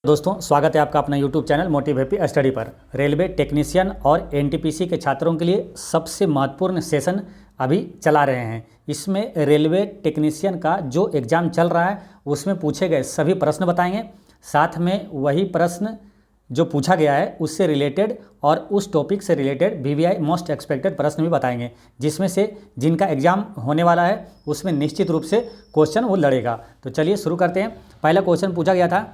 दोस्तों, स्वागत है आपका अपना YouTube channel motive happy study पर। रेलवे टेक्नीशियन और एनटीपीसी के छात्रों के लिए सबसे महत्वपूर्ण सेशन अभी चला रहे हैं। इसमें रेलवे टेक्नीशियन का जो एग्ज़ाम चल रहा है उसमें पूछे गए सभी प्रश्न बताएंगे, साथ में वही प्रश्न जो पूछा गया है उससे रिलेटेड और उस टॉपिक से रिलेटेड VVI मोस्ट एक्सपेक्टेड प्रश्न भी बताएंगे, जिसमें से जिनका एग्ज़ाम होने वाला है उसमें निश्चित रूप से क्वेश्चन वो लड़ेगा। तो चलिए शुरू करते हैं। पहला क्वेश्चन पूछा गया था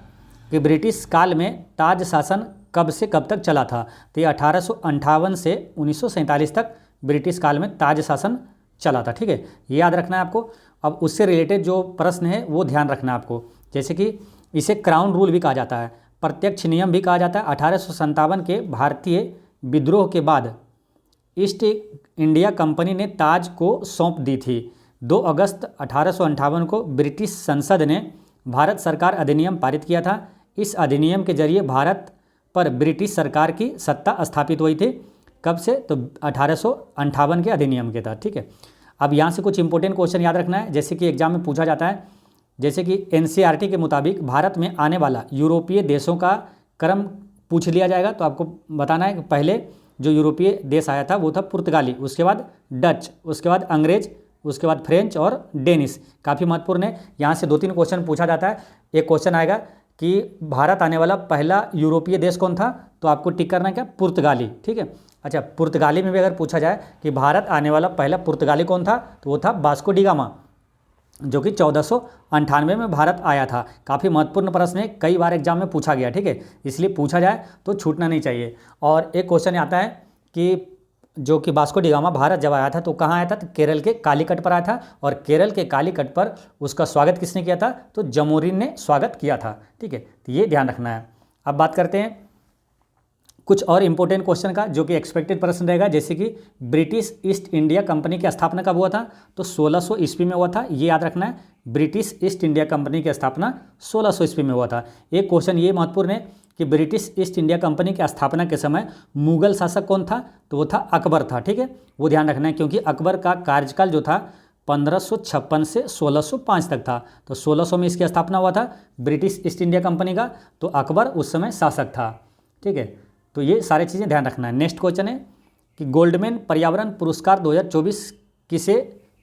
कि ब्रिटिश काल में ताज शासन कब से कब तक चला था। तो ये 1858 से 1947 तक ब्रिटिश काल में ताज शासन चला था। ठीक है, ये याद रखना है आपको। अब उससे रिलेटेड जो प्रश्न है वो ध्यान रखना है आपको, जैसे कि इसे क्राउन रूल भी कहा जाता है, प्रत्यक्ष नियम भी कहा जाता है। 1857 के भारतीय विद्रोह के बाद ईस्ट इंडिया कंपनी ने ताज को सौंप दी थी। 2 अगस्त 1858 को ब्रिटिश संसद ने भारत सरकार अधिनियम पारित किया था। इस अधिनियम के जरिए भारत पर ब्रिटिश सरकार की सत्ता स्थापित हुई थी। कब से? तो 1858 के अधिनियम के तहत। ठीक है, अब यहाँ से कुछ इंपॉर्टेंट क्वेश्चन याद रखना है, जैसे कि एग्जाम में पूछा जाता है। जैसे कि NCERT के मुताबिक भारत में आने वाला यूरोपीय देशों का क्रम पूछ लिया जाएगा। तो आपको बताना है कि पहले जो यूरोपीय देश आया था वो था पुर्तगाली, उसके बाद डच, उसके बाद अंग्रेज, उसके बाद फ्रेंच और डेनिश। काफ़ी महत्वपूर्ण है, यहाँ से 2-3 क्वेश्चन पूछा जाता है। एक क्वेश्चन आएगा कि भारत आने वाला पहला यूरोपीय देश कौन था, तो आपको टिक करना है क्या? पुर्तगाली। ठीक है, अच्छा, पुर्तगाली में भी अगर पूछा जाए कि भारत आने वाला पहला पुर्तगाली कौन था, तो वो था वास्को डी गामा, जो कि 1498 में भारत आया था। काफ़ी महत्वपूर्ण प्रश्न है, कई बार एग्जाम में पूछा गया। ठीक है, इसलिए पूछा जाए तो छूटना नहीं चाहिए। और एक क्वेश्चन आता है कि जो कि वास्को डी गामा भारत जब आया था तो कहाँ आया था, तो केरल के कालीकट पर आया था। और केरल के कालीकट पर उसका स्वागत किसने किया था, तो जमोरिन ने स्वागत किया था। ठीक है, तो ये ध्यान रखना है। अब बात करते हैं कुछ और इंपॉर्टेंट क्वेश्चन का, जो कि एक्सपेक्टेड प्रश्न रहेगा। जैसे कि ब्रिटिश ईस्ट इंडिया कंपनी की स्थापना कब हुआ था, तो 1600 ईस्वी में हुआ था। ये याद रखना है, ब्रिटिश ईस्ट इंडिया कंपनी की स्थापना 1600 ईस्वी में हुआ था। एक क्वेश्चन ये महत्वपूर्ण है कि ब्रिटिश ईस्ट इंडिया कंपनी की स्थापना के समय मुगल शासक कौन था, तो वो था अकबर था। ठीक है, वो ध्यान रखना है, क्योंकि अकबर का कार्यकाल जो था 1556 से 1605 तक था। तो 1600 में इसकी स्थापना हुआ था ब्रिटिश ईस्ट इंडिया कंपनी का, तो अकबर उस समय शासक था। ठीक है, तो ये सारी चीज़ें ध्यान रखना है। नेक्स्ट क्वेश्चन है कि गोल्डमैन पर्यावरण पुरस्कार 2024 किसे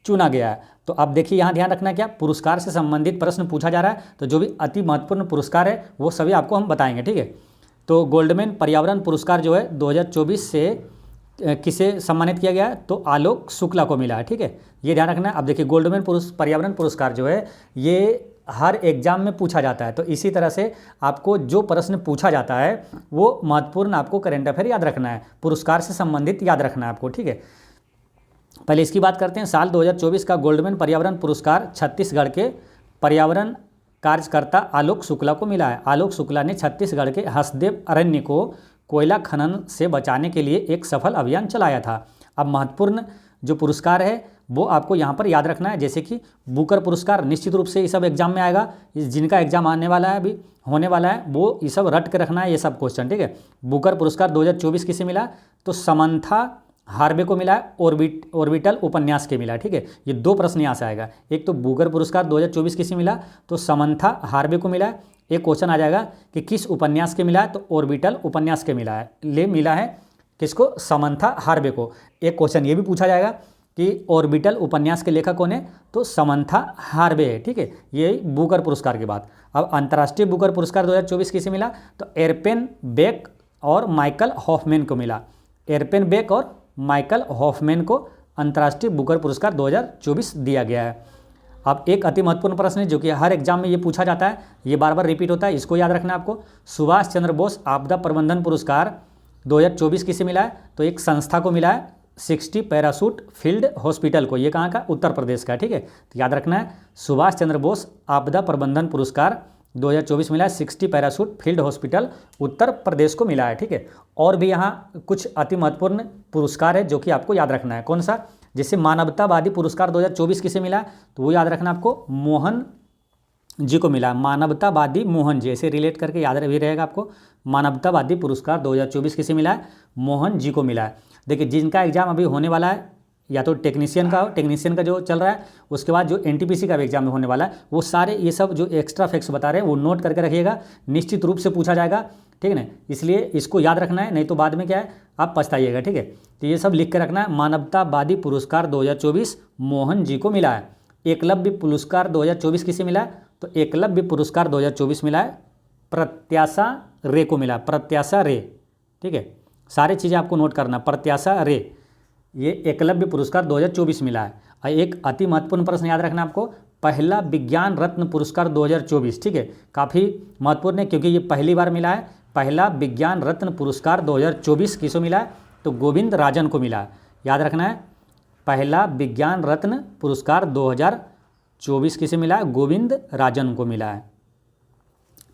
चुना गया है। तो अब देखिए, यहाँ ध्यान रखना क्या, पुरस्कार से संबंधित प्रश्न पूछा जा रहा है, तो जो भी अति महत्वपूर्ण पुरस्कार है वो सभी आपको हम बताएंगे। ठीक है, तो गोल्डमैन पर्यावरण पुरस्कार जो है 2024 से किसे सम्मानित किया गया है, तो आलोक शुक्ला को मिला है। ठीक है, ये ध्यान रखना है। अब देखिए, गोल्डमैन पर्यावरण पुरस्कार जो है ये हर एग्जाम में पूछा जाता है, तो इसी तरह से आपको जो प्रश्न पूछा जाता है वो महत्वपूर्ण आपको करंट अफेयर याद रखना है, पुरस्कार से संबंधित याद रखना है आपको। ठीक है, पहले इसकी बात करते हैं। साल 2024 का गोल्डमैन पर्यावरण पुरस्कार छत्तीसगढ़ के पर्यावरण कार्यकर्ता आलोक शुक्ला को मिला है। आलोक शुक्ला ने छत्तीसगढ़ के हसदेव अरण्य को कोयला खनन से बचाने के लिए एक सफल अभियान चलाया था। अब महत्वपूर्ण जो पुरस्कार है वो आपको यहाँ पर याद रखना है, जैसे कि बुकर पुरस्कार निश्चित रूप से ये सब एग्जाम में आएगा। जिनका एग्जाम आने वाला है, अभी होने वाला है, वो ये सब रट के रखना है, ये सब क्वेश्चन। ठीक है, बुकर पुरस्कार 2024 किसे मिला, तो समंथा हार्वे को मिला है, ऑर्बिटल उपन्यास के मिला है। ठीक है, ये 2 प्रश्न यहाँ से आएगा। एक तो बुकर पुरस्कार 2024 किसे मिला, तो समंथा हार्वे को मिला है। एक क्वेश्चन आ जाएगा कि किस उपन्यास के मिला है, तो ऑर्बिटल उपन्यास के मिला है किसको, समंथा हार्वे को। एक क्वेश्चन ये भी पूछा जाएगा कि ऑर्बिटल उपन्यास के लेखक कौन है, तो समंथा हार्वे है। ठीक है, ये बुकर पुरस्कार की बात। अब अंतर्राष्ट्रीय बुकर पुरस्कार 2024 किसे मिला, तो एरपेन बेक और माइकल हॉफमैन को मिला। एरपेन बेक और माइकल हॉफमैन को अंतर्राष्ट्रीय बुकर पुरस्कार 2024 दिया गया है। अब एक अति महत्वपूर्ण प्रश्न है जो कि हर एग्जाम में ये पूछा जाता है, ये बार बार रिपीट होता है, इसको याद रखना है आपको। सुभाष चंद्र बोस आपदा प्रबंधन पुरस्कार 2024 किसे मिला है, तो एक संस्था को मिला है, 60 पैराशूट फील्ड हॉस्पिटल को। ये कहाँ का, उत्तर प्रदेश का। ठीक है, तो याद रखना है, सुभाष चंद्र बोस आपदा प्रबंधन पुरस्कार 2024 मिला है, 60 parachute field hospital Uttar Pradesh को मिला है। ठीक है, और भी यहाँ कुछ अति महत्वपूर्ण पुरस्कार है जो कि आपको याद रखना है। कौन सा, जैसे मानवतावादी पुरस्कार 2024 किसे मिला, तो वो याद रखना आपको, मोहन जी को मिला। मानवतावादी मोहन जी, ऐसे रिलेट करके याद भी रहेगा आपको। मानवतावादी पुरस्कार 2024 किसे मिला है, मोहन जी को मिला है। देखिए, जिनका एग्जाम अभी होने वाला है या तो टेक्नीशियन का जो चल रहा है, उसके बाद जो एनटीपीसी का भी एग्जाम में होने वाला है, वो सारे ये सब जो एक्स्ट्रा फैक्ट्स बता रहे हैं वो नोट करके रखिएगा, निश्चित रूप से पूछा जाएगा, ठीक है ना। इसलिए इसको याद रखना है, नहीं तो बाद में क्या है आप पछताइएगा, ठीक है। तो ये सब लिख के रखना है। मानवतावादी पुरस्कार 2024 मोहन जी को मिला है। एकलव्य पुरस्कार 2024 किसे मिला है? तो एकलव्य पुरस्कार 2024 मिला है प्रत्याशा रे को मिला, प्रत्याशा रे, ठीक है। सारी चीज़ें आपको नोट करना, प्रत्याशा रे, ये एकलव्य पुरस्कार 2024 मिला है। और एक अति महत्वपूर्ण प्रश्न याद रखना आपको, पहला विज्ञान रत्न पुरस्कार 2024, ठीक है, काफ़ी महत्वपूर्ण है क्योंकि ये पहली बार मिला है। पहला विज्ञान रत्न पुरस्कार 2024 किसको मिला है? तो गोविंद राजन को मिला है, याद रखना है। पहला विज्ञान रत्न पुरस्कार 2024 किसे मिला है? गोविंद राजन को मिला है,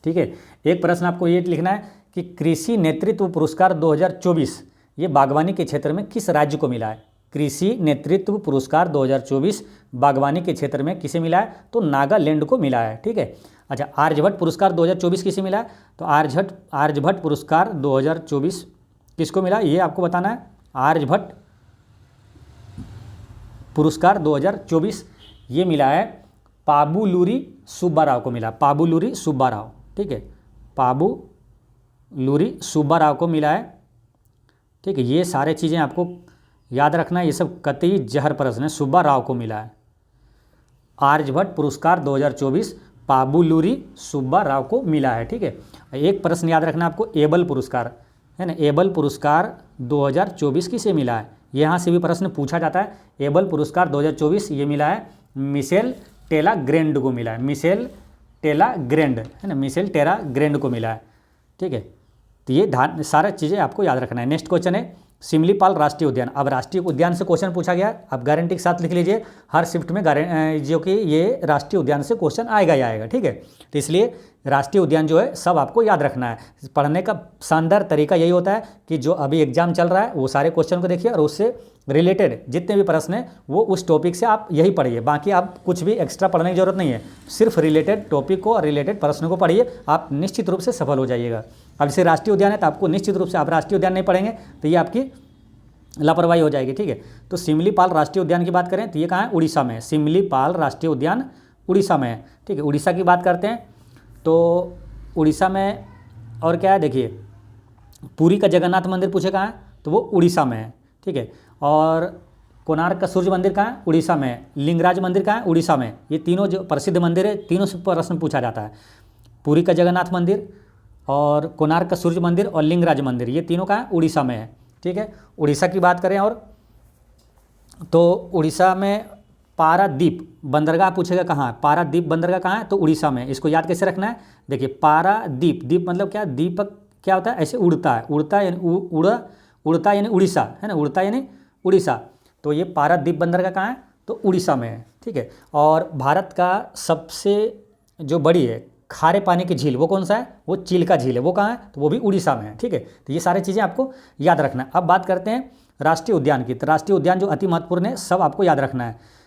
ठीक है। एक प्रश्न आपको ये लिखना है कि कृषि नेतृत्व पुरस्कार 2024 ये बागवानी के क्षेत्र में किस राज्य को मिला है? कृषि नेतृत्व पुरस्कार 2024 बागवानी के क्षेत्र में किसे मिला है? तो नागालैंड को मिला है, ठीक है। अच्छा, आर्यभट्ट पुरस्कार 2024 किसे मिला है? तो आर्यभट्ट पुरस्कार 2024 किसको मिला ये आपको बताना है। आर्यभट्ट पुरस्कार 2024 ये मिला है पाबुलूरी सुब्बाराव को मिला, पाबुलूरी सुब्बाराव, ठीक है, पाबुलूरी सुब्बाराव को मिला है, ठीक है। ये सारे चीज़ें आपको याद रखना है, ये सब कतई जहर प्रश्न है। सुब्बाराव को मिला है आर्यभट्ट पुरस्कार 2024 पाबुलूरी सुब्बाराव को मिला है, ठीक है। एक प्रश्न याद रखना आपको, एबल पुरस्कार है ना, एबल पुरस्कार 2024 किसे मिला है? यहाँ से भी प्रश्न पूछा जाता है। एबल पुरस्कार 2024 ये मिला है मिशेल टेला ग्रैंड को मिला है, मिशेल टेला ग्रैंड है ना, मिशेल टेरा ग्रैंड को मिला है, ठीक है। तो ये सारा चीज़ें आपको याद रखना है। नेक्स्ट क्वेश्चन है सिमलीपाल राष्ट्रीय उद्यान। अब राष्ट्रीय उद्यान से क्वेश्चन पूछा गया, अब गारंटी के साथ लिख लीजिए, हर शिफ्ट में जो कि ये राष्ट्रीय उद्यान से क्वेश्चन आएगा ही आएगा, ठीक है। तो इसलिए राष्ट्रीय उद्यान जो है सब आपको याद रखना है। पढ़ने का शानदार तरीका यही होता है कि जो अभी एग्जाम चल रहा है वो सारे क्वेश्चन को देखिए और उससे रिलेटेड जितने भी प्रश्न हैं वो उस टॉपिक से आप यही पढ़िए, बाकी आप कुछ भी एक्स्ट्रा पढ़ने की जरूरत नहीं है, सिर्फ रिलेटेड टॉपिक को और रिलेटेड प्रश्नों को पढ़िए, आप निश्चित रूप से सफल हो जाइएगा। अब जैसे राष्ट्रीय उद्यान है तो आपको निश्चित रूप से, आप राष्ट्रीय उद्यान नहीं पढ़ेंगे तो ये आपकी लापरवाही हो जाएगी, ठीक है। तो सिमलीपाल राष्ट्रीय उद्यान की बात करें तो ये कहाँ है? उड़ीसा में है। सिमलीपाल राष्ट्रीय उद्यान उड़ीसा में है, ठीक है। उड़ीसा की बात करते हैं तो उड़ीसा में और क्या है देखिए, पुरी का जगन्नाथ मंदिर पूछे कहाँ है? तो वो उड़ीसा में है, ठीक है। और कोणार्क का सूर्य मंदिर कहाँ है? उड़ीसा में है। लिंगराज मंदिर कहाँ है? उड़ीसा में। ये तीनों जो प्रसिद्ध मंदिर है, तीनों से प्रश्न पूछा जाता है। पुरी का जगन्नाथ मंदिर और कोणार्क का सूर्य मंदिर और लिंगराज मंदिर, ये तीनों कहाँ है? उड़ीसा में है, ठीक है। उड़ीसा की बात करें और तो उड़ीसा में पारादीप बंदरगाह पूछेगा कहाँ है? पारादीप बंदरगाह कहाँ है? तो उड़ीसा में। इसको याद कैसे रखना है? देखिए पारादीप, दीप मतलब क्या? दीपक क्या होता है? ऐसे उड़ता है, उड़ता यानी उड़ता यानी उड़ीसा है ना, उड़ता यानी उड़ीसा। तो ये पारादीप बंदरगाह कहाँ है? तो उड़ीसा में है, ठीक है। और भारत का सबसे जो बड़ी है खारे पानी की झील वो कौन सा है? वो चिल्का झील है, वो कहाँ है? तो वो भी उड़ीसा में है, ठीक है। तो ये सारी चीज़ें आपको याद रखना है। अब बात करते हैं राष्ट्रीय उद्यान की। तो राष्ट्रीय उद्यान जो अति महत्वपूर्ण है सब आपको याद रखना है।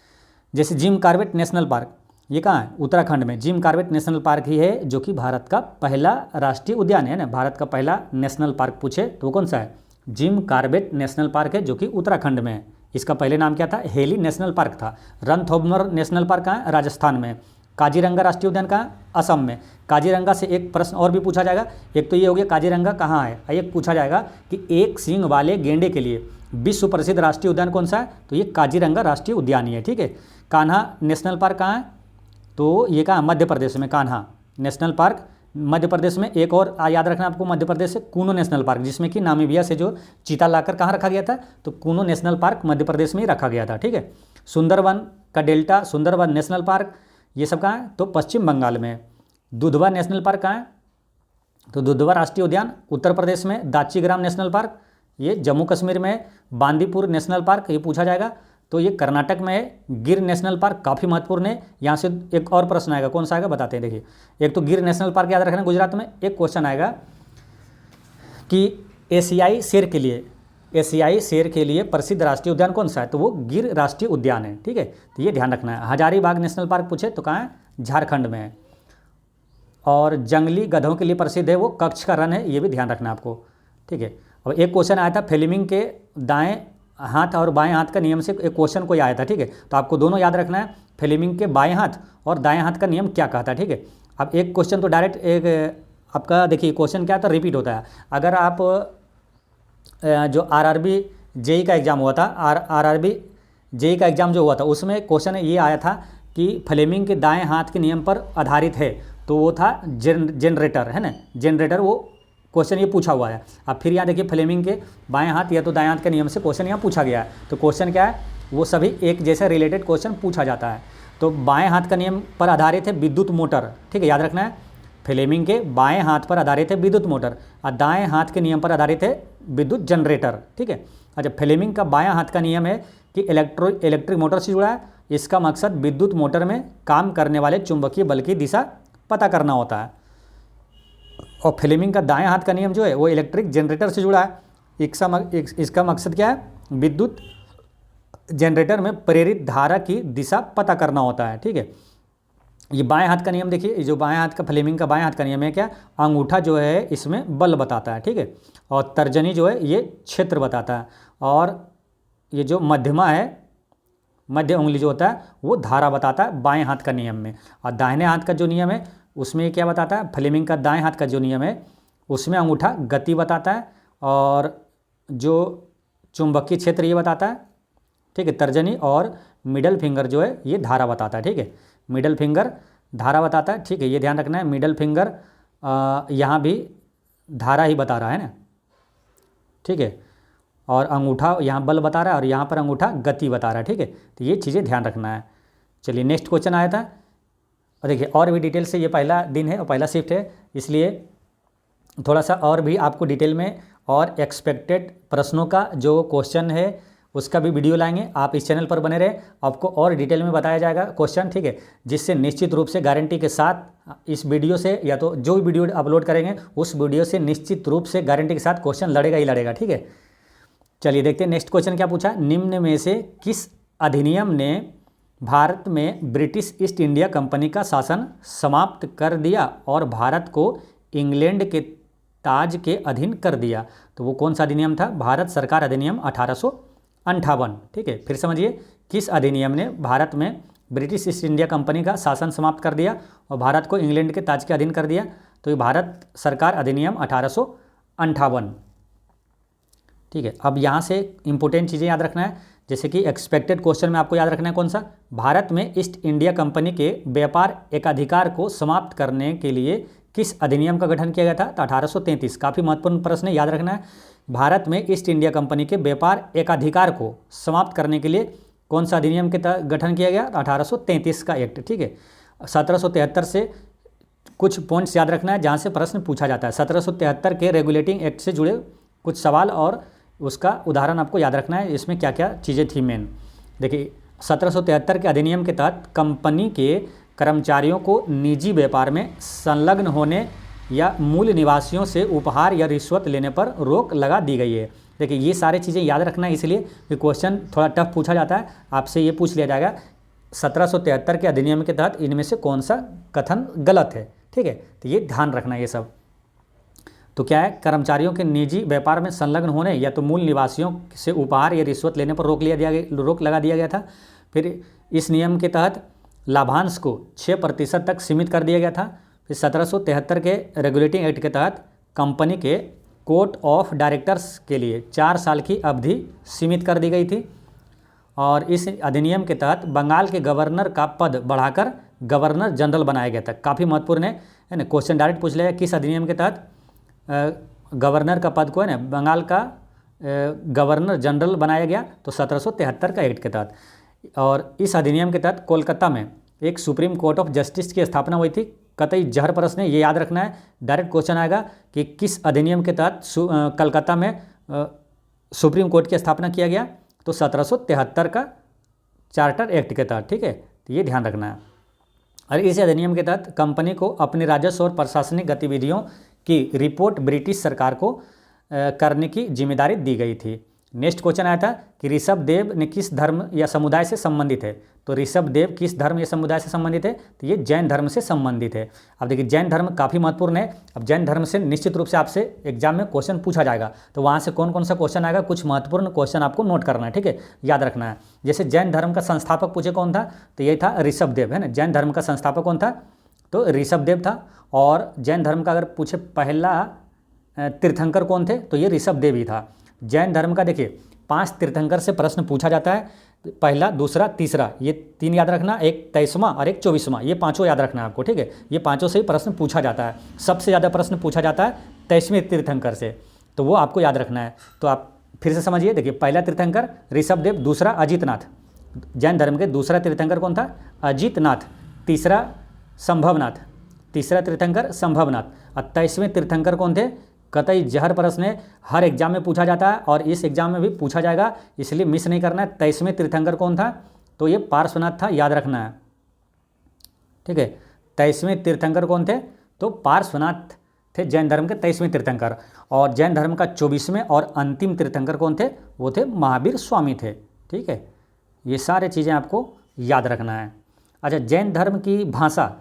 जैसे जिम कॉर्बेट नेशनल पार्क, ये कहाँ है? उत्तराखंड में। जिम कॉर्बेट नेशनल पार्क ही है जो कि भारत का पहला राष्ट्रीय उद्यान है ना, भारत का पहला नेशनल पार्क पूछे तो वो कौन सा है? जिम कॉर्बेट नेशनल पार्क है जो कि उत्तराखंड में है। इसका पहले नाम क्या था? हेली नेशनल पार्क था। रणथंभौर नेशनल पार्क कहाँ है? राजस्थान में। काजीरंगा राष्ट्रीय उद्यान कहाँ? असम में। काजीरंगा से एक प्रश्न और भी पूछा जाएगा, एक तो ये हो गया काजीरंगा कहाँ है, एक पूछा जाएगा कि एक सींग वाले गेंडे के लिए विश्व प्रसिद्ध राष्ट्रीय उद्यान कौन सा है? तो ये काजीरंगा राष्ट्रीय उद्यान ही है, ठीक है। कान्हा नेशनल पार्क कहाँ है? तो ये कहाँ? मध्य प्रदेश में। कान्हा नेशनल पार्क मध्य प्रदेश में। एक और याद रखना आपको मध्य प्रदेश से कूनो नेशनल पार्क, जिसमें कि नामीबिया से जो चीता लाकर कहाँ रखा गया था? तो कूनो नेशनल पार्क मध्य प्रदेश में ही रखा गया था, ठीक है। सुंदरवन का डेल्टा, सुंदरवन नेशनल पार्क, ये सब कहाँ है? तो पश्चिम बंगाल में। दुधवा नेशनल पार्क कहाँ है? तो दुधवा राष्ट्रीय उद्यान उत्तर प्रदेश में। दाचीग्राम नेशनल पार्क ये जम्मू कश्मीर में। बांदीपुर नेशनल पार्क ये पूछा जाएगा तो ये कर्नाटक में है। गिर नेशनल पार्क काफ़ी महत्वपूर्ण है, यहाँ से एक और प्रश्न आएगा, कौन सा आएगा बताते हैं। देखिए एक तो गिर नेशनल पार्क याद रखना, गुजरात में। एक क्वेश्चन आएगा कि एशियाई शेर के लिए प्रसिद्ध राष्ट्रीय उद्यान कौन सा है? तो वो गिर राष्ट्रीय उद्यान है, ठीक है। तो ये ध्यान रखना है। हजारीबाग नेशनल पार्क पूछे तो कहाँ है? झारखंड में है। और जंगली गधों के लिए प्रसिद्ध है वो कच्छ का रण है, ये भी ध्यान रखना आपको, ठीक है। अब एक क्वेश्चन आया था, फ्लेमिंग के दाएं हाथ और बाएं हाथ का नियम से एक क्वेश्चन कोई आया था, ठीक है। तो आपको दोनों याद रखना है, फ्लेमिंग के बाएं हाथ और दाएं हाथ का नियम क्या कहता है, ठीक है। अब एक क्वेश्चन तो डायरेक्ट एक आपका देखिए क्वेश्चन क्या था, रिपीट होता है। अगर आप जो आरआरबी जेई का एग्ज़ाम हुआ था, आरआरबी जेई का एग्ज़ाम जो हुआ था उसमें क्वेश्चन ये आया था कि फ्लेमिंग के दाएं हाथ के नियम पर आधारित है, तो वो था जनरेटर, है ना, जनरेटर, वो क्वेश्चन ये पूछा हुआ है। अब फिर यहाँ देखिए फ्लेमिंग के बाएं हाथ या तो दाएं हाथ के नियम से क्वेश्चन यहाँ पूछा गया है। तो क्वेश्चन क्या है, वो सभी एक जैसे रिलेटेड क्वेश्चन पूछा जाता है। तो बाएं हाथ का नियम पर आधारित है विद्युत मोटर, ठीक है, याद रखना है। फ्लेमिंग के बाएं हाथ पर आधारित है विद्युत मोटर और दाएं हाथ के नियम पर आधारित है विद्युत जनरेटर, ठीक है। अच्छा, फ्लेमिंग का बायां हाथ का नियम है कि इलेक्ट्रिक मोटर से जुड़ा है। इसका मकसद विद्युत मोटर में काम करने वाले चुंबकीय बल की दिशा पता करना होता है। और फ्लेमिंग का दाएं हाथ का नियम जो है वो इलेक्ट्रिक जनरेटर से जुड़ा है। इसका मकसद क्या है, विद्युत जनरेटर में प्रेरित धारा की दिशा पता करना होता है, ठीक है। ये बाएं हाथ का नियम देखिए, जो बाएं हाथ का फ्लेमिंग का बाएं हाथ का नियम है क्या, अंगूठा जो है इसमें बल बताता है, ठीक है, और तर्जनी जो है ये क्षेत्र बताता है, और ये जो मध्यमा है, मध्य उंगली जो होता है वो धारा बताता है बाएं हाथ का नियम में। और दाहिने हाथ का जो नियम है उसमें क्या बताता है, फ्लेमिंग का दाएं हाथ का जो नियम है उसमें अंगूठा गति बताता है और जो चुंबकीय क्षेत्र ये बताता है, ठीक है, तर्जनी, और मिडल फिंगर जो है ये धारा बताता है, ठीक है, मिडल फिंगर धारा बताता है, ठीक है, ये ध्यान रखना है। मिडल फिंगर यहाँ भी धारा ही बता रहा है ना, ठीक है, और अंगूठा यहाँ बल बता रहा है और यहाँ पर अंगूठा गति बता रहा है, ठीक है। तो ये चीज़ें ध्यान रखना है। चलिए नेक्स्ट क्वेश्चन आया था, और देखिए और भी डिटेल से, ये पहला दिन है और पहला शिफ्ट है, इसलिए थोड़ा सा और भी आपको डिटेल में और एक्सपेक्टेड प्रश्नों का जो क्वेश्चन है उसका भी वीडियो लाएंगे। आप इस चैनल पर बने रहे, आपको और डिटेल में बताया जाएगा क्वेश्चन, ठीक है, जिससे निश्चित रूप से गारंटी के साथ इस वीडियो से या तो जो भी वीडियो अपलोड करेंगे उस वीडियो से निश्चित रूप से गारंटी के साथ क्वेश्चन लड़ेगा ही लड़ेगा, ठीक है। चलिए देखते हैं नेक्स्ट क्वेश्चन क्या पूछा। निम्न में से किस अधिनियम ने भारत में ब्रिटिश ईस्ट इंडिया कंपनी का शासन समाप्त कर दिया और भारत को इंग्लैंड के ताज के अधीन कर दिया? तो वो कौन सा अधिनियम था? भारत सरकार अधिनियम 1858, ठीक है। फिर समझिए, किस अधिनियम ने भारत में ब्रिटिश ईस्ट इंडिया कंपनी का शासन समाप्त कर दिया और भारत को इंग्लैंड के ताज के अधीन कर दिया? तो ये भारत सरकार अधिनियम 1858, ठीक है। अब यहाँ से इंपॉर्टेंट चीज़ें याद रखना है, जैसे कि एक्सपेक्टेड क्वेश्चन में आपको याद रखना है कौन सा, भारत में ईस्ट इंडिया कंपनी के व्यापार एकाधिकार को समाप्त करने के लिए किस अधिनियम का गठन किया गया था? तो 1833। काफ़ी महत्वपूर्ण प्रश्न है, याद रखना है। भारत में ईस्ट इंडिया कंपनी के व्यापार एकाधिकार को समाप्त करने के लिए कौन सा अधिनियम के गठन किया गया? 1833 का एक्ट, ठीक है। 1773 से कुछ पॉइंट्स याद रखना है जहाँ से प्रश्न पूछा जाता है। 1773 के रेगुलेटिंग एक्ट से जुड़े कुछ सवाल और उसका उदाहरण आपको याद रखना है, इसमें क्या क्या चीज़ें थी मेन। देखिए 1773 के अधिनियम के तहत कंपनी के कर्मचारियों को निजी व्यापार में संलग्न होने या मूल निवासियों से उपहार या रिश्वत लेने पर रोक लगा दी गई है। देखिए ये सारी चीज़ें याद रखना है, इसलिए कि क्वेश्चन थोड़ा टफ पूछा जाता है, आपसे ये पूछ लिया जाएगा 1773 के अधिनियम के तहत इनमें से कौन सा कथन गलत है, ठीक है। तो ये ध्यान रखना है ये सब। तो क्या है, कर्मचारियों के निजी व्यापार में संलग्न होने या तो मूल निवासियों से उपहार या रिश्वत लेने पर रोक लगा दिया गया था। फिर इस नियम के तहत लाभांश को 6% तक सीमित कर दिया गया था। फिर 1773 के रेगुलेटिंग एक्ट के तहत कंपनी के कोर्ट ऑफ डायरेक्टर्स के लिए 4 साल की अवधि सीमित कर दी गई थी। और इस अधिनियम के तहत बंगाल के गवर्नर का पद बढ़ाकर गवर्नर जनरल बनाया गया था। काफ़ी महत्वपूर्ण है ना, क्वेश्चन डायरेक्ट पूछ लेगा किस अधिनियम के तहत गवर्नर का पद को है ना बंगाल का गवर्नर जनरल बनाया गया? तो 1773 का एक्ट के तहत। और इस अधिनियम के तहत कोलकाता में एक सुप्रीम कोर्ट ऑफ जस्टिस की स्थापना हुई थी। कतई जहर प्रश्न है, ये याद रखना है, डायरेक्ट क्वेश्चन आएगा कि किस अधिनियम के तहत कलकत्ता में सुप्रीम कोर्ट की स्थापना किया गया? तो 1773 का चार्टर एक्ट के तहत, ठीक है। तो ये ध्यान रखना है। और इस अधिनियम के तहत कंपनी को अपने राजस्व और प्रशासनिक गतिविधियों की रिपोर्ट ब्रिटिश सरकार को करने की जिम्मेदारी दी गई थी। नेक्स्ट क्वेश्चन आया था कि ऋषभदेव ने किस धर्म या समुदाय से संबंधित है। तो ऋषभदेव किस धर्म या समुदाय से संबंधित है, तो ये जैन धर्म से संबंधित है। अब देखिए जैन धर्म काफ़ी महत्वपूर्ण है। अब जैन धर्म से निश्चित रूप से आपसे एग्जाम में क्वेश्चन पूछा जाएगा, तो वहाँ से कौन कौन सा क्वेश्चन आएगा, कुछ महत्वपूर्ण क्वेश्चन आपको नोट करना है, ठीक है, याद रखना है। जैसे जैन धर्म का संस्थापक पूछे कौन था, तो ये था ऋषभदेव, है ना। जैन धर्म का संस्थापक कौन था, तो ऋषभदेव था। और जैन धर्म का अगर पूछे पहला तीर्थंकर कौन थे, तो ये ऋषभदेव ही था। जैन धर्म का देखिए 5 तीर्थंकर से प्रश्न पूछा जाता है, पहला, दूसरा, तीसरा, ये 3 याद रखना, एक 23वां और एक 24वां, ये 5 याद रखना है आपको, ठीक है। ये 5 से ही प्रश्न पूछा जाता है। सबसे ज़्यादा प्रश्न पूछा जाता है 23वें तीर्थंकर से, तो वो आपको याद रखना है। तो आप फिर से समझिए, देखिए पहला तीर्थंकर ऋषभदेव, दूसरा अजितनाथ। जैन धर्म के दूसरा तीर्थंकर कौन था, अजितनाथ। तीसरा संभवनाथ, तीसरा तीर्थंकर संभवनाथ। 28वें तीर्थंकर कौन थे, कतई जहर प्रश्न है, हर एग्जाम में पूछा जाता है और इस एग्जाम में भी पूछा जाएगा, इसलिए मिस नहीं करना है। 23वें तीर्थंकर कौन था, तो ये पार्श्वनाथ था, याद रखना है, ठीक है। 23वें तीर्थंकर कौन थे, तो पार्श्वनाथ थे जैन धर्म के 23वें तीर्थंकर। और जैन धर्म का 24वें और अंतिम तीर्थंकर कौन थे, वो थे महावीर स्वामी थे, ठीक है। ये सारे चीज़ें आपको याद रखना है। अच्छा, जैन धर्म की भाषा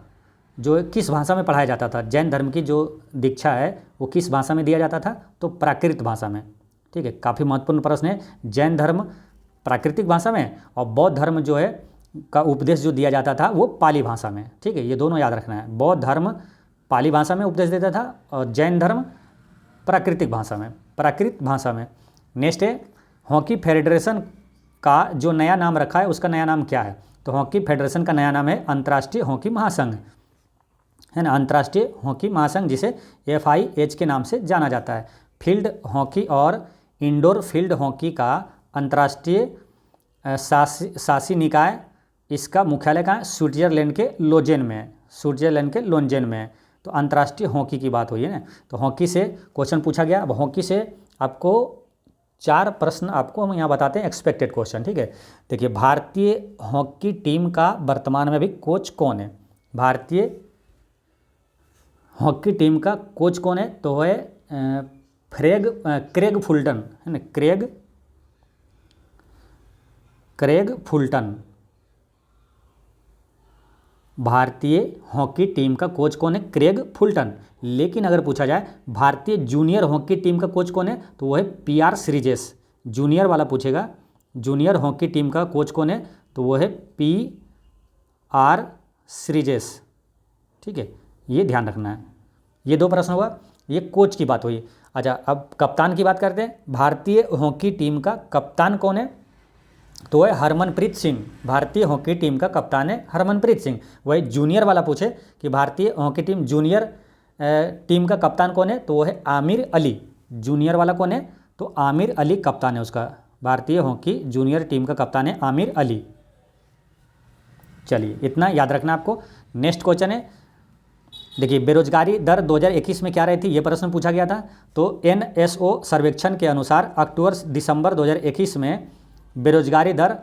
जो किस भाषा में पढ़ाया जाता था, जैन धर्म की जो दीक्षा है वो किस भाषा में दिया जाता था, तो प्राकृत भाषा में, ठीक है। काफ़ी महत्वपूर्ण प्रश्न है। जैन धर्म प्राकृतिक भाषा में और बौद्ध धर्म जो है का उपदेश जो दिया जाता था वो पाली भाषा में, ठीक है। ये दोनों याद रखना है। बौद्ध धर्म पाली भाषा में उपदेश देता था और जैन धर्म प्राकृतिक भाषा में, प्राकृत भाषा में। नेक्स्ट है हॉकी फेडरेशन का जो नया नाम रखा है उसका नया नाम क्या है, तो हॉकी फेडरेशन का नया नाम है अंतर्राष्ट्रीय हॉकी महासंघ, है ना। अंतर्राष्ट्रीय हॉकी महासंघ, जिसे FIH के नाम से जाना जाता है। फील्ड हॉकी और इंडोर फील्ड हॉकी का अंतर्राष्ट्रीय शासी निकाय, इसका मुख्यालय कहाँ है, स्विट्जरलैंड के लोजेन में है, स्विट्जरलैंड के लोजेन में है। तो अंतर्राष्ट्रीय हॉकी की बात हुई है ना, तो हॉकी से क्वेश्चन पूछा गया। अब हॉकी से आपको 4 प्रश्न आपको हम यहाँ बताते हैं एक्सपेक्टेड क्वेश्चन, ठीक है। देखिए भारतीय हॉकी टीम का वर्तमान में भी कोच कौन है, भारतीय हॉकी टीम का कोच कौन है, तो है क्रेग फुलटन, है ना, क्रेग फुलटन। भारतीय हॉकी टीम का कोच कौन है, क्रेग फुलटन। लेकिन अगर पूछा जाए भारतीय जूनियर हॉकी टीम का कोच कौन है, तो वो है PR श्रीजेश। जूनियर वाला पूछेगा, जूनियर हॉकी टीम का कोच कौन है, तो वो है PR श्रीजेश, ठीक है। ये ध्यान रखना है। ये 2 प्रश्न हुआ, ये कोच की बात हुई। अच्छा, अब कप्तान की बात करते हैं। भारतीय हॉकी टीम का कप्तान कौन है, तो है हरमनप्रीत सिंह। भारतीय हॉकी टीम का कप्तान है हरमनप्रीत सिंह। वही जूनियर वाला पूछे कि भारतीय हॉकी टीम जूनियर टीम का कप्तान कौन है, तो वो है आमिर अली। जूनियर वाला कौन है, तो आमिर अली कप्तान है उसका। भारतीय हॉकी जूनियर टीम का कप्तान है आमिर अली। चलिए इतना याद रखना आपको। नेक्स्ट क्वेश्चन है, देखिए बेरोजगारी दर 2021 में क्या रही थी, ये प्रश्न पूछा गया था। तो NSO सर्वेक्षण के अनुसार अक्टूबर-दिसंबर 2021 में बेरोजगारी दर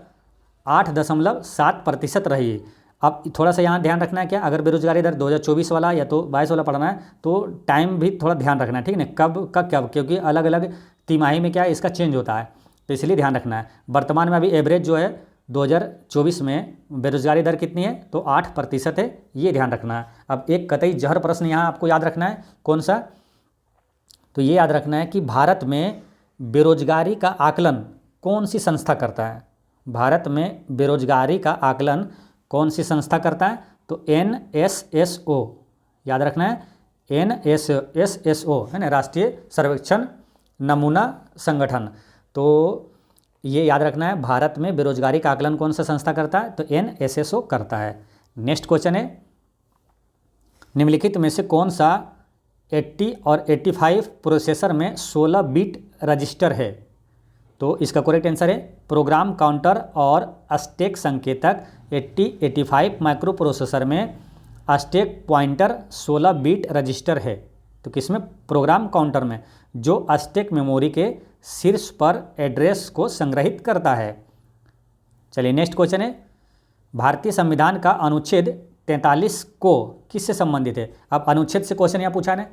8.7% रही। अब थोड़ा सा यहाँ ध्यान रखना है क्या, अगर बेरोजगारी दर 2024 वाला या तो 22 वाला पढ़ना है तो टाइम भी थोड़ा ध्यान रखना है, ठीक है ना, कब का कब, क्योंकि अलग अलग तिमाही में क्या है इसका चेंज होता है, तो इसलिए ध्यान रखना है। वर्तमान में अभी एवरेज जो है 2024 में बेरोजगारी दर कितनी है, तो 8% है, ये ध्यान रखना है। अब एक कतई जहर प्रश्न यहाँ आपको याद रखना है, कौन सा, तो ये याद रखना है कि भारत में बेरोजगारी का आकलन कौन सी संस्था करता है। भारत में बेरोजगारी का आकलन कौन सी संस्था करता है, तो NSSO, याद रखना है NSSO, है ना, राष्ट्रीय सर्वेक्षण नमूना संगठन। तो ये याद रखना है, भारत में बेरोजगारी का आकलन कौन सा संस्था करता है, तो NSSO करता है। नेक्स्ट क्वेश्चन है, निम्नलिखित में से कौन सा 80 और 85 प्रोसेसर में 16 बिट रजिस्टर है, तो इसका करेक्ट आंसर है प्रोग्राम काउंटर और स्टैक संकेतक 8085 माइक्रो प्रोसेसर में स्टैक पॉइंटर 16 बिट रजिस्टर है। तो किसमें, प्रोग्राम काउंटर में, जो स्टैक मेमोरी के शीर्ष पर एड्रेस को संग्रहित करता है। चलिए नेक्स्ट क्वेश्चन है, भारतीय संविधान का अनुच्छेद 43 को किससे संबंधित है। अब अनुच्छेद से क्वेश्चन यहाँ पूछा है,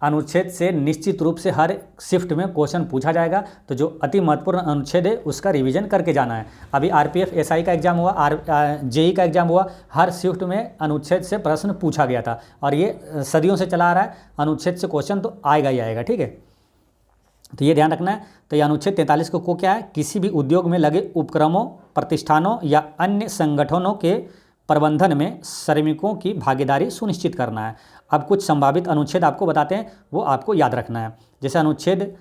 अनुच्छेद से निश्चित रूप से हर शिफ्ट में क्वेश्चन पूछा जाएगा। तो जो अति महत्वपूर्ण अनुच्छेद है उसका रिवीजन करके जाना है। अभी आरपीएफ एसआई का एग्जाम हुआ, जेई का एग्जाम हुआ, हर शिफ्ट में अनुच्छेद से प्रश्न पूछा गया था और ये सदियों से चला आ रहा है। अनुच्छेद से क्वेश्चन तो आएगा ही आएगा, ठीक है, तो ये ध्यान रखना है। तो ये अनुच्छेद 43 को क्या है, किसी भी उद्योग में लगे उपक्रमों, प्रतिष्ठानों या अन्य संगठनों के प्रबंधन में श्रमिकों की भागीदारी सुनिश्चित करना है। अब कुछ संभावित अनुच्छेद आपको बताते हैं, वो आपको याद रखना है। जैसे अनुच्छेद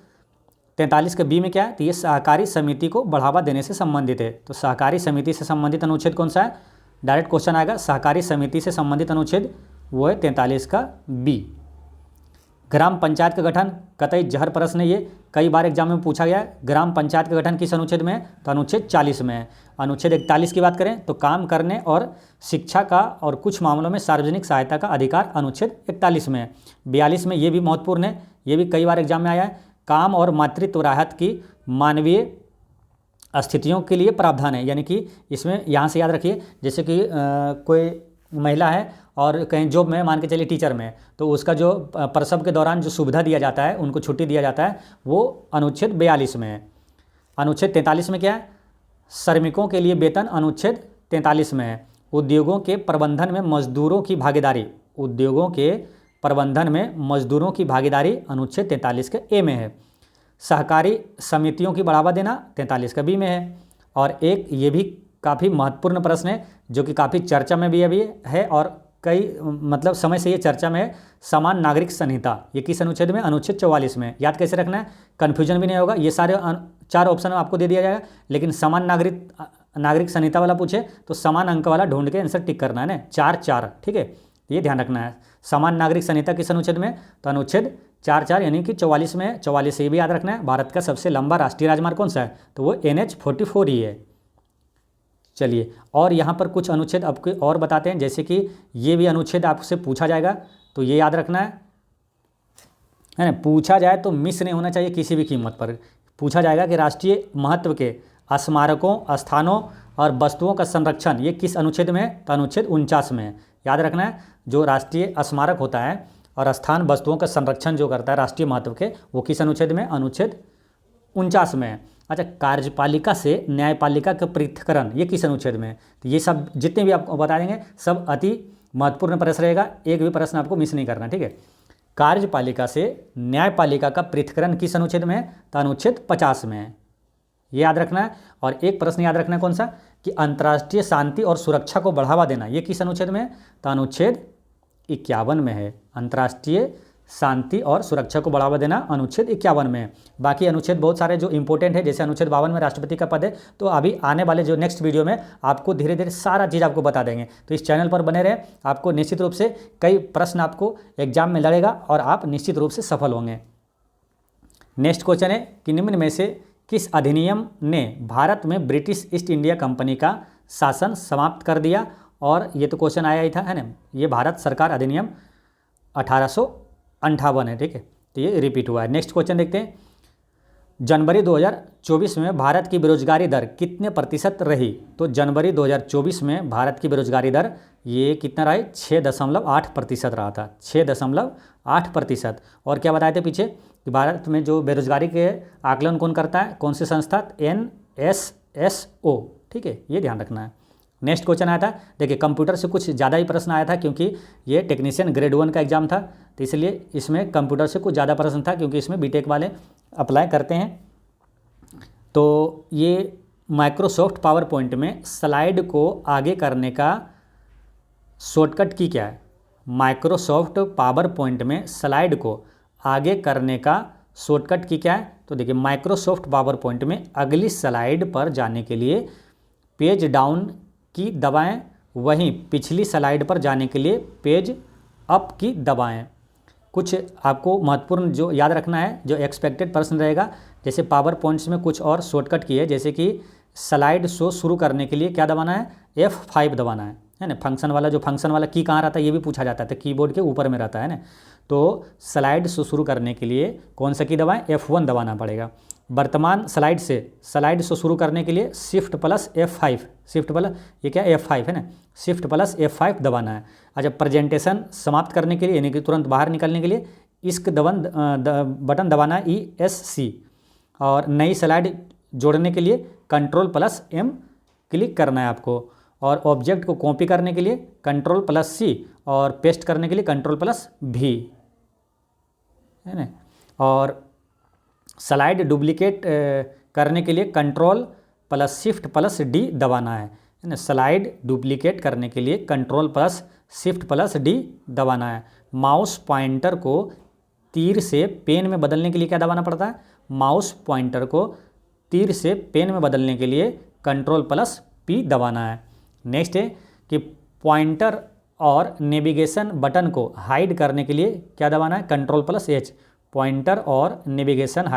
43 के बी में क्या है, तो ये सहकारी समिति को बढ़ावा देने से संबंधित है। तो सहकारी समिति से संबंधित अनुच्छेद कौन सा है, डायरेक्ट क्वेश्चन आएगा, सहकारी समिति से संबंधित अनुच्छेद वो है 43 का बी। ग्राम पंचायत का गठन कतई जहर प्रश्न है, ये कई बार एग्जाम में पूछा गया है। ग्राम पंचायत का गठन किस अनुच्छेद में है, तो अनुच्छेद 40 में है। अनुच्छेद 41 की बात करें तो काम करने और शिक्षा का और कुछ मामलों में सार्वजनिक सहायता का अधिकार अनुच्छेद 41 में है। 42 में ये भी महत्वपूर्ण है, ये भी कई बार एग्जाम में आया है। काम और मातृत्व राहत की मानवीय स्थितियों के लिए प्रावधान है, यानी कि इसमें यहाँ से याद रखिए, जैसे कि कोई महिला है और कहीं जॉब में, मान के चलिए टीचर में, तो उसका जो प्रसव के दौरान जो सुविधा दिया जाता है, उनको छुट्टी दिया जाता है, वो अनुच्छेद 42 में है। अनुच्छेद 43 में क्या है, श्रमिकों के लिए वेतन अनुच्छेद 43 में है। उद्योगों के प्रबंधन में मजदूरों की भागीदारी, उद्योगों के प्रबंधन में मजदूरों की भागीदारी अनुच्छेद 43 के ए में है। सहकारी समितियों की बढ़ावा देना 43 का बी में है। और एक ये भी काफ़ी महत्वपूर्ण प्रश्न है जो कि काफ़ी चर्चा में भी अभी है और कई मतलब समय से ये चर्चा में है, समान नागरिक संहिता, ये किस अनुच्छेद में, अनुच्छेद 44 में। याद कैसे रखना है, कन्फ्यूजन भी नहीं होगा, ये सारे 4 ऑप्शन आपको दे दिया जाएगा, लेकिन समान नागरिक संहिता वाला पूछे तो समान अंक वाला ढूंढ के आंसर टिक करना है ना, 4-4, ठीक है, ये ध्यान रखना है। समान नागरिक संहिता किस अनुच्छेद में, तो अनुच्छेद 4-4 यानी कि 44 में। 44 से भी याद रखना है। भारत का सबसे लंबा राष्ट्रीय राजमार्ग कौन सा है, तो वो NH-44 ही है। चलिए, और यहाँ पर कुछ अनुच्छेद आपको और बताते हैं, जैसे कि ये भी अनुच्छेद आपसे पूछा जाएगा, तो ये याद रखना है ना, पूछा जाए तो मिस नहीं होना चाहिए किसी भी कीमत पर। पूछा जाएगा कि राष्ट्रीय महत्व के स्मारकों, स्थानों और वस्तुओं का संरक्षण ये किस अनुच्छेद में है, तो अनुच्छेद 49 में है। याद रखना है, जो राष्ट्रीय स्मारक होता है और स्थान वस्तुओं का संरक्षण जो करता है राष्ट्रीय महत्व के, वो किस अनुच्छेद में, अनुच्छेद 49 में है। अच्छा, कार्यपालिका से न्यायपालिका का पृथक्करण ये किस अनुच्छेद में है, तो ये सब जितने भी आपको बता देंगे सब अति महत्वपूर्ण प्रश्न रहेगा, एक भी प्रश्न आपको मिस नहीं करना, ठीक है। कार्यपालिका से न्यायपालिका का पृथक्करण किस अनुच्छेद में है, तो अनुच्छेद 50 में है, ये याद रखना है। और एक प्रश्न याद रखना है कौन सा, कि अंतर्राष्ट्रीय शांति और सुरक्षा को बढ़ावा देना ये किस अनुच्छेद में है, तो अनुच्छेद 51 में है। अंतर्राष्ट्रीय शांति और सुरक्षा को बढ़ावा देना अनुच्छेद 51 में है। बाकी अनुच्छेद बहुत सारे जो इंपॉर्टेंट है, जैसे अनुच्छेद 52 में राष्ट्रपति का पद है, तो अभी आने वाले जो नेक्स्ट वीडियो में आपको धीरे धीरे सारा चीज़ आपको बता देंगे। तो इस चैनल पर बने रहें, आपको निश्चित रूप से कई प्रश्न आपको एग्जाम में लड़ेगा और आप निश्चित रूप से सफल होंगे। नेक्स्ट क्वेश्चन है कि निम्न में से किस अधिनियम ने भारत में ब्रिटिश ईस्ट इंडिया कंपनी का शासन समाप्त कर दिया, और ये तो क्वेश्चन आया ही था, है ना, ये भारत सरकार अधिनियम 1858 है, ठीक है, तो ये रिपीट हुआ है। नेक्स्ट क्वेश्चन देखते हैं, जनवरी 2024 में भारत की बेरोजगारी दर कितने प्रतिशत रही, तो जनवरी 2024 में भारत की बेरोजगारी दर ये कितना रहा है, 6.8% रहा था, 6.8%। और क्या बताए थे पीछे कि भारत में जो बेरोजगारी के आकलन कौन करता है, कौन सी संस्था, NSSO, ठीक है, ये ध्यान रखना है। नेक्स्ट क्वेश्चन आया था, देखिए कंप्यूटर से कुछ ज़्यादा ही प्रश्न आया था क्योंकि ये टेक्नीशियन ग्रेड 1 का एग्जाम था, तो इसलिए इसमें कंप्यूटर से कुछ ज़्यादा प्रश्न था क्योंकि इसमें बीटेक वाले अप्लाई करते हैं। तो ये माइक्रोसॉफ्ट पावर पॉइंट में स्लाइड को आगे करने का शॉर्टकट की क्या है, माइक्रोसॉफ्ट पावर पॉइंट में स्लाइड को आगे करने का शॉर्टकट की क्या है, तो देखिए माइक्रोसॉफ्ट पावर पॉइंट में अगली स्लाइड पर जाने के लिए पेज डाउन की दबाएं, वहीं पिछली स्लाइड पर जाने के लिए पेज अप की दबाएं। कुछ आपको महत्वपूर्ण जो याद रखना है, जो एक्सपेक्टेड प्रश्न रहेगा, जैसे पावर पॉइंट्स में कुछ और शॉर्टकट की है, जैसे कि स्लाइड शो शुरू करने के लिए क्या दबाना है, F5 दबाना है ना। फंक्शन वाला जो फंक्शन वाला की कहाँ रहता है ये भी पूछा जाता है, तो कीबोर्ड के ऊपर में रहता है ना। तो स्लाइड शो शुरू करने के लिए कौन सा की दबाएं, F1 दबाना पड़ेगा। वर्तमान स्लाइड से स्लाइड शो शुरू करने के लिए shift plus F5, shift plus ये क्या F5 है ना, शिफ्ट प्लस F5 दबाना है। अच्छा, प्रेजेंटेशन समाप्त करने के लिए यानी कि तुरंत बाहर निकलने के लिए इसक बटन दबाना है ESC। और नई स्लाइड जोड़ने के लिए Ctrl+M क्लिक करना है आपको। और ऑब्जेक्ट को कॉपी करने के लिए Ctrl+C और पेस्ट करने के लिए Ctrl+V, है ना। और स्लाइड डुप्लीकेट करने के लिए Ctrl+Shift+D दबाना है ना। स्लाइड डुप्लीकेट करने के लिए Ctrl+Shift+D दबाना है। माउस पॉइंटर को तीर से पेन में बदलने के लिए क्या दबाना पड़ता है? माउस पॉइंटर को तीर से पेन में बदलने के लिए Ctrl+P दबाना है। नेक्स्ट है कि पॉइंटर और नेविगेशन बटन को हाइड करने के लिए क्या दबाना है? Ctrl+H। पॉइंटर और नेविगेशन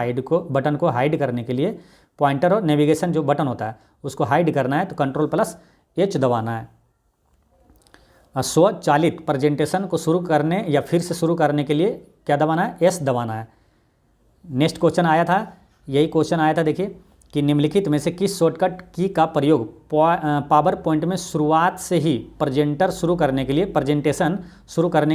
बटन को हाइड करने के लिए पॉइंटर और नेविगेशन जो बटन होता है उसको हाइड करना है तो Ctrl+H दबाना है। स्वचालित प्रेजेंटेशन को शुरू करने या फिर से शुरू करने के लिए क्या दबाना है? S दबाना है। नेक्स्ट क्वेश्चन आया था, यही क्वेश्चन आया था, देखिए कि निम्नलिखित में से किस शॉर्टकट की का प्रयोग पावर पॉइंट में शुरुआत से ही प्रेजेंटेशन शुरू करने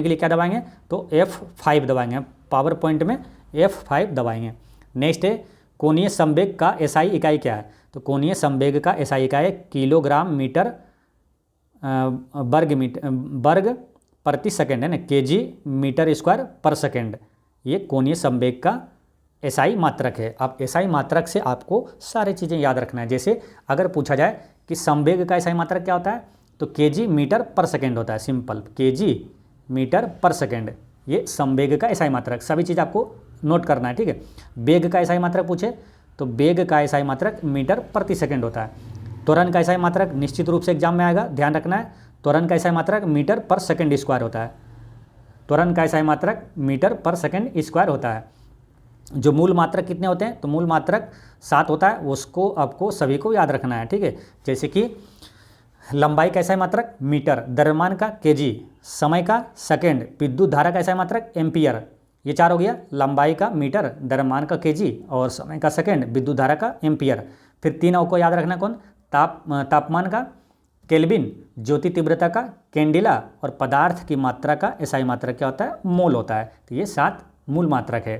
के लिए क्या दबाएंगे? तो F5 दबाएंगे। पावर पॉइंट में F5 दबाएंगे। नेक्स्ट है कोणीय संवेग का SI इकाई क्या है? तो कोणीय संवेग का SI इकाई किलोग्राम मीटर वर्ग प्रति सेकंड, है ना, kg मीटर स्क्वायर पर सेकंड। ये कोणीय संवेग का SI मात्रक है। अब SI मात्रक से आपको सारी चीज़ें याद रखना है। जैसे अगर पूछा जाए कि संवेग का SI मात्रक क्या होता है तो kg मीटर पर सेकंड होता है। सिंपल, kg मीटर पर सेकंड, ये संवेग का SI मात्रक। सभी चीज़ आपको नोट करना है, ठीक है। वेग का SI मात्रक पूछे तो वेग का SI मात्रक मीटर प्रति सेकंड होता है। त्वरण का SI मात्रक निश्चित रूप से एग्जाम में आएगा, ध्यान रखना है। त्वरण का SI मात्रक मीटर पर सेकंड स्क्वायर होता है। त्वरण का SI मात्रक मीटर पर सेकंड स्क्वायर होता है। जो मूल मात्रक कितने होते हैं? तो मूल मात्रक 7 होता है, उसको आपको सभी को याद रखना है, ठीक है। जैसे कि लंबाई का SI मात्रक मीटर, द्रव्यमान का kg, समय का सेकंड, विद्युत धारा का SI मात्रक एम्पियर। ये 4 हो गया, लंबाई का मीटर, द्रव्यमान का kg और समय का सेकंड, विद्युत धारा का एम्पियर। फिर 3 आपको याद रखना कौन? तापमान का केल्विन, ज्योति तीव्रता का कैंडिला और पदार्थ की मात्रा का SI मात्रक क्या होता है? मोल होता है। तो ये 7 मूल मात्रक है,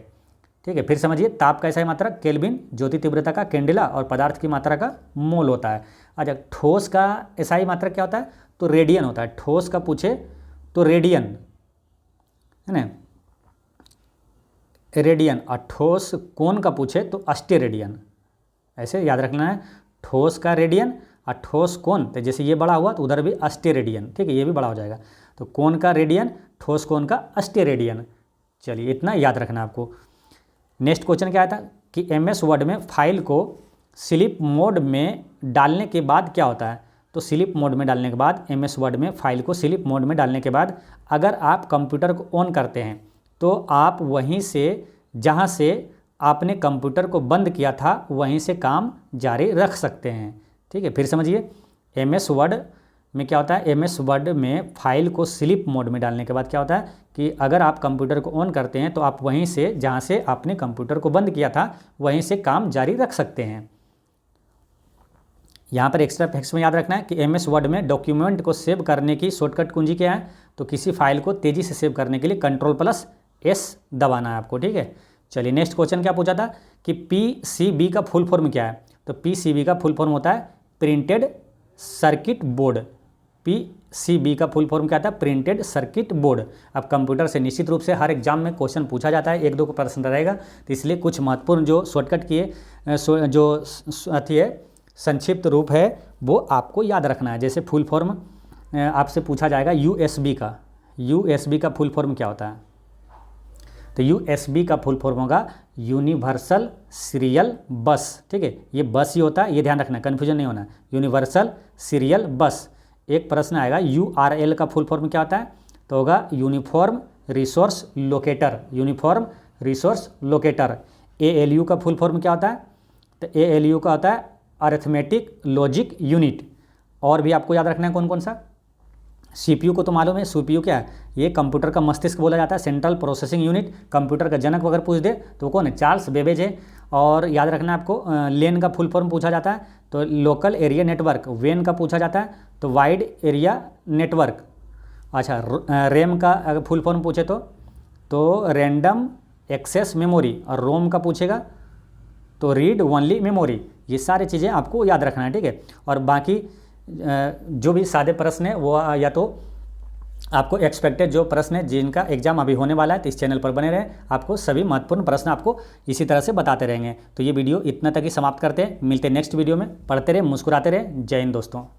ठीक है। फिर समझिए, ताप का SI मात्रक केल्विन, ज्योति तीव्रता का कैंडिला और पदार्थ की मात्रा का मोल होता है। अच्छा, ठोस का SI मात्रक क्या होता है? तो रेडियन होता है। ठोस का पूछे तो रेडियन, है ना, रेडियन। और ठोस कोण का पूछे तो अस्टेरेडियन। ऐसे याद रखना है, ठोस का रेडियन और ठोस कोण, तो जैसे ये बड़ा हुआ तो उधर भी अस्टेरेडियन, ठीक है, ये भी बड़ा हो जाएगा। तो कोण का रेडियन, ठोस कोण का अस्टेरेडियन। चलिए, इतना याद रखना आपको। नेक्स्ट क्वेश्चन क्या आता कि MS वर्ड में फाइल को स्लीप मोड में डालने के बाद क्या होता है? तो स्लीप मोड में डालने के बाद, MS वर्ड में फाइल को स्लीप मोड में डालने के बाद अगर आप कंप्यूटर को ऑन करते हैं तो आप वहीं से, जहां से आपने कंप्यूटर को बंद किया था, वहीं से काम जारी रख सकते हैं, ठीक है। फिर समझिए, MS वर्ड में क्या होता है? MS वर्ड में फाइल को स्लीप मोड में डालने के बाद क्या होता है कि अगर आप कंप्यूटर को ऑन करते हैं तो आप वहीं से, जहां से आपने कंप्यूटर को बंद किया था, वहीं से काम जारी रख सकते हैं। यहाँ पर एक्स्ट्रा फैक्ट्स में याद रखना है कि MS वर्ड में डॉक्यूमेंट को सेव करने की शॉर्टकट कुंजी क्या है? तो किसी फाइल को तेज़ी से सेव करने के लिए Ctrl+S दबाना है आपको, ठीक है। चलिए, नेक्स्ट क्वेश्चन क्या पूछा था कि PCB का फुल फॉर्म क्या है? तो PCB का फुल फॉर्म होता है प्रिंटेड सर्किट बोर्ड। PCB का फुल फॉर्म क्या था? Printed circuit board. अब कंप्यूटर से निश्चित रूप से हर एग्जाम में क्वेश्चन पूछा जाता है, 1-2 को प्रश्न रहेगा, तो इसलिए कुछ महत्वपूर्ण जो शॉर्टकट किए जो अथी है, संक्षिप्त रूप है, वो आपको याद रखना है। जैसे फुल फॉर्म आपसे पूछा जाएगा USB का फुल फॉर्म क्या होता है? तो USB का फुल फॉर्म होगा यूनिवर्सल सीरियल बस, ठीक है। ये बस ही होता है, ये ध्यान रखना, कन्फ्यूजन नहीं होना। यूनिवर्सल सीरियल बस। एक प्रश्न आएगा URL का फुल फॉर्म क्या होता है? तो होगा uniform resource locator, uniform resource locator. ALU का फुल फॉर्म क्या होता है? तो ALU का होता है अरिथमेटिक लॉजिक यूनिट। और भी आपको याद रखना है कौन कौन सा? CPU को तो मालूम है, CPU क्या है? ये कंप्यूटर का मस्तिष्क बोला जाता है, सेंट्रल प्रोसेसिंग यूनिट। कंप्यूटर का जनक अगर पूछ दे तो कौन है? चार्ल्स बेबेज है। और याद रखना आपको, लेन का फुल फॉर्म पूछा जाता है तो लोकल एरिया नेटवर्क। वेन का पूछा जाता है तो वाइड एरिया नेटवर्क। अच्छा, रैम का अगर फुल फॉर्म पूछे तो तो रैंडम एक्सेस मेमोरी, और रोम का पूछेगा तो रीड ओनली मेमोरी। ये सारी चीज़ें आपको याद रखना है, ठीक है। और बाकी जो भी सादे प्रश्न है वो या तो आपको एक्सपेक्टेड जो प्रश्न है जिनका एग्जाम अभी होने वाला है, तो इस चैनल पर बने रहें, आपको सभी महत्वपूर्ण प्रश्न आपको इसी तरह से बताते रहेंगे। तो ये वीडियो इतना तक ही समाप्त करते हैं, मिलते हैं नेक्स्ट वीडियो में। पढ़ते रहें, मुस्कुराते रहें। जय हिंद दोस्तों।